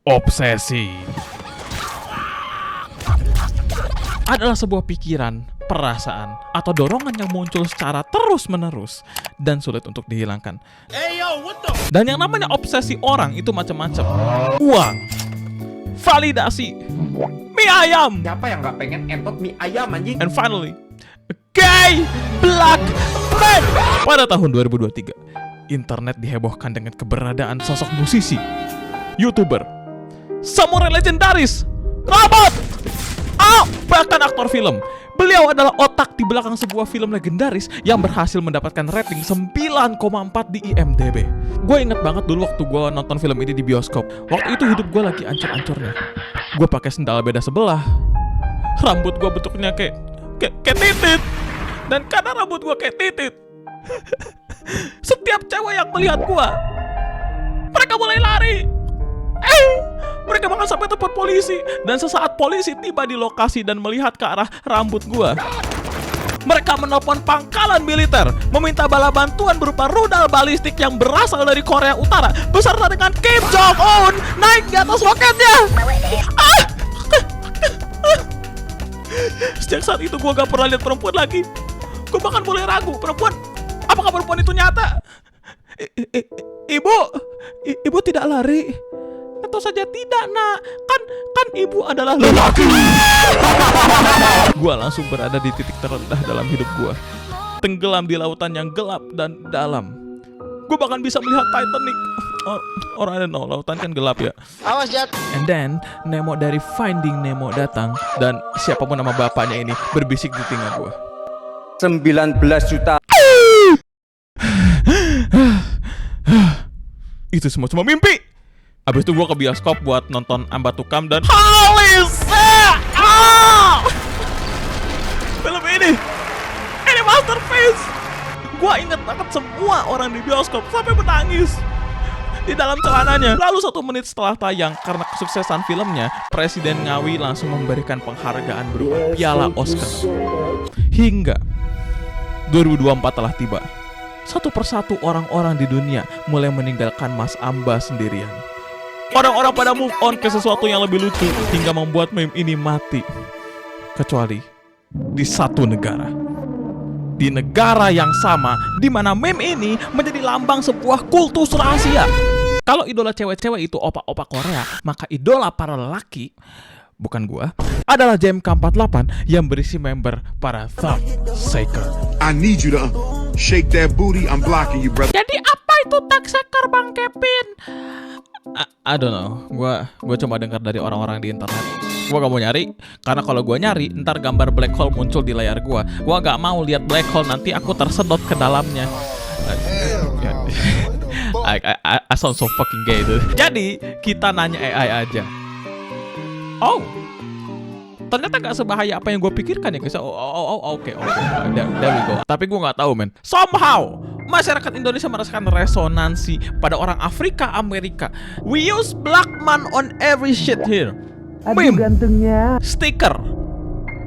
Obsesi adalah sebuah pikiran, perasaan, atau dorongan yang muncul secara terus-menerus dan sulit untuk dihilangkan. Dan yang namanya obsesi orang itu macam-macam. Uang, validasi, mie ayam, Siapa yang nggak pengen entot mie ayam anjing? and finally, gay black man. Pada tahun 2023, internet dihebohkan dengan keberadaan sosok musisi, YouTuber, samurai legendaris, robot, bahkan aktor film. Beliau adalah otak di belakang sebuah film legendaris yang berhasil mendapatkan rating 9,4 di IMDb. Gue inget banget dulu waktu gue nonton film ini di bioskop. Waktu itu hidup gue lagi ancur-ancurnya. Gue pakai sendal beda sebelah. Rambut gue bentuknya kayak titit. Dan karena rambut gue kayak titit, setiap cewek yang melihat gue, mereka mulai lari. Mereka bahkan sampai tempat polisi. Dan sesaat polisi tiba di lokasi dan melihat ke arah rambut gua, mereka menelpon pangkalan militer, meminta bala bantuan berupa rudal balistik yang berasal dari Korea Utara beserta dengan Kim Jong-un naik di atas roketnya. Sejak saat itu gua gak pernah lihat perempuan lagi. Gua bahkan mulai ragu, apakah perempuan itu nyata? Ibu tidak lari. Tentu saja tidak, nak. Kan ibu adalah lelaki. Gua langsung berada di titik terendah dalam hidup gua, tenggelam di lautan yang gelap dan dalam. Gua bahkan bisa melihat Titanic. Orang ada no, lautan kan gelap ya. Awas, Jack. And then Nemo dari Finding Nemo datang dan siapapun nama bapaknya ini berbisik di telinga gua. 19 juta. Itu semua cuma mimpi. Abis itu gue ke bioskop buat nonton Ambatukam dan holy shit! Film ini masterpiece. Gue inget banget semua orang di bioskop sampai menangis di dalam celananya. Lalu 1 menit setelah tayang, karena kesuksesan filmnya, Presiden Ngawi langsung memberikan penghargaan berupa piala Oscar. Hingga 2024 telah tiba. Satu persatu orang-orang di dunia mulai meninggalkan Mas Amba sendirian. Orang-orang pada move on ke sesuatu yang lebih lucu hingga membuat meme ini mati. Kecuali di satu negara. Di negara yang sama, di mana meme ini menjadi lambang sebuah kultus rahasia. Kalau idola cewek-cewek itu opa-opa Korea, maka idola para lelaki, bukan gua, adalah JMK48 yang berisi member para Thug Shaker. I need you to shake that booty. I'm blocking you, brother. Jadi apa itu Thug Shaker, Bang Kevin? I don't know. Gua cuma dengar dari orang-orang di internet. Gua gak mau nyari, karena kalau gua nyari, ntar gambar black hole muncul di layar gua. Gua gak mau lihat black hole, nanti aku tersedot ke dalamnya. I sound so fucking gay tuh. Jadi kita nanya AI aja. Oh, ternyata gak sebahaya apa yang gue pikirkan ya guys. Oke. There we go. Tapi gue gak tahu, men. Somehow masyarakat Indonesia merasakan resonansi pada orang Afrika Amerika. We use black man on every shit here. Meme, gantengnya, stiker,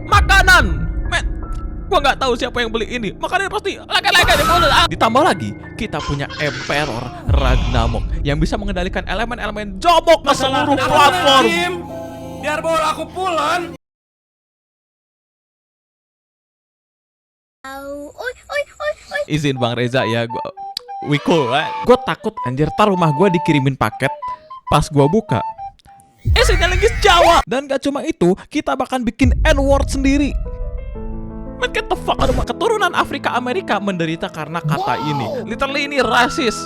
makanan. Men, gue gak tahu siapa yang beli ini. Makanya pasti like. Ditambah lagi, kita punya Emperor Ragnamok yang bisa mengendalikan elemen-elemen jomok ke seluruh platform. Biar bola aku pulang. Izin Bang Reza ya, we cool, right? Gue takut anjir, tar rumah gue dikirimin paket, pas gue buka, isinya lagi Jawa. Dan gak cuma itu, kita bahkan bikin N-word sendiri. Man, get the fuck, keturunan Afrika Amerika menderita karena kata ini. Literally ini rasis.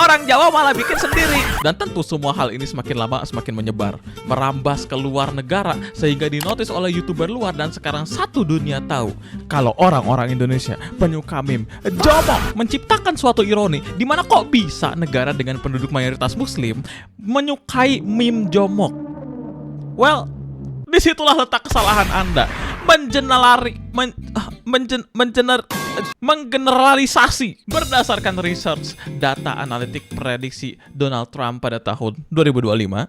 Orang Jawa malah bikin sendiri. Dan tentu semua hal ini semakin lama semakin menyebar, merambas ke luar negara, sehingga dinotis oleh YouTuber luar. Dan sekarang satu dunia tahu kalau orang-orang Indonesia penyuka meme jomok menciptakan suatu ironi, dimana kok bisa negara dengan penduduk mayoritas muslim menyukai meme jomok. Well, disitulah letak kesalahan Anda. Menggeneralisasi berdasarkan research data analitik prediksi Donald Trump pada tahun 2025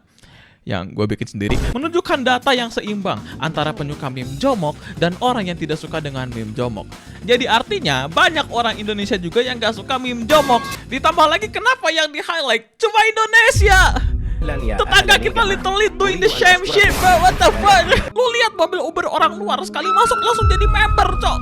yang gue bikin sendiri, menunjukkan data yang seimbang antara penyuka meme jomok dan orang yang tidak suka dengan meme jomok. Jadi artinya banyak orang Indonesia juga yang gak suka meme jomok. Ditambah lagi kenapa yang di highlight cuma Indonesia? Tetangga kita literally doing the same shit, bro. What the fuck? Lu lihat mobil Uber orang luar sekali masuk langsung jadi member, cok.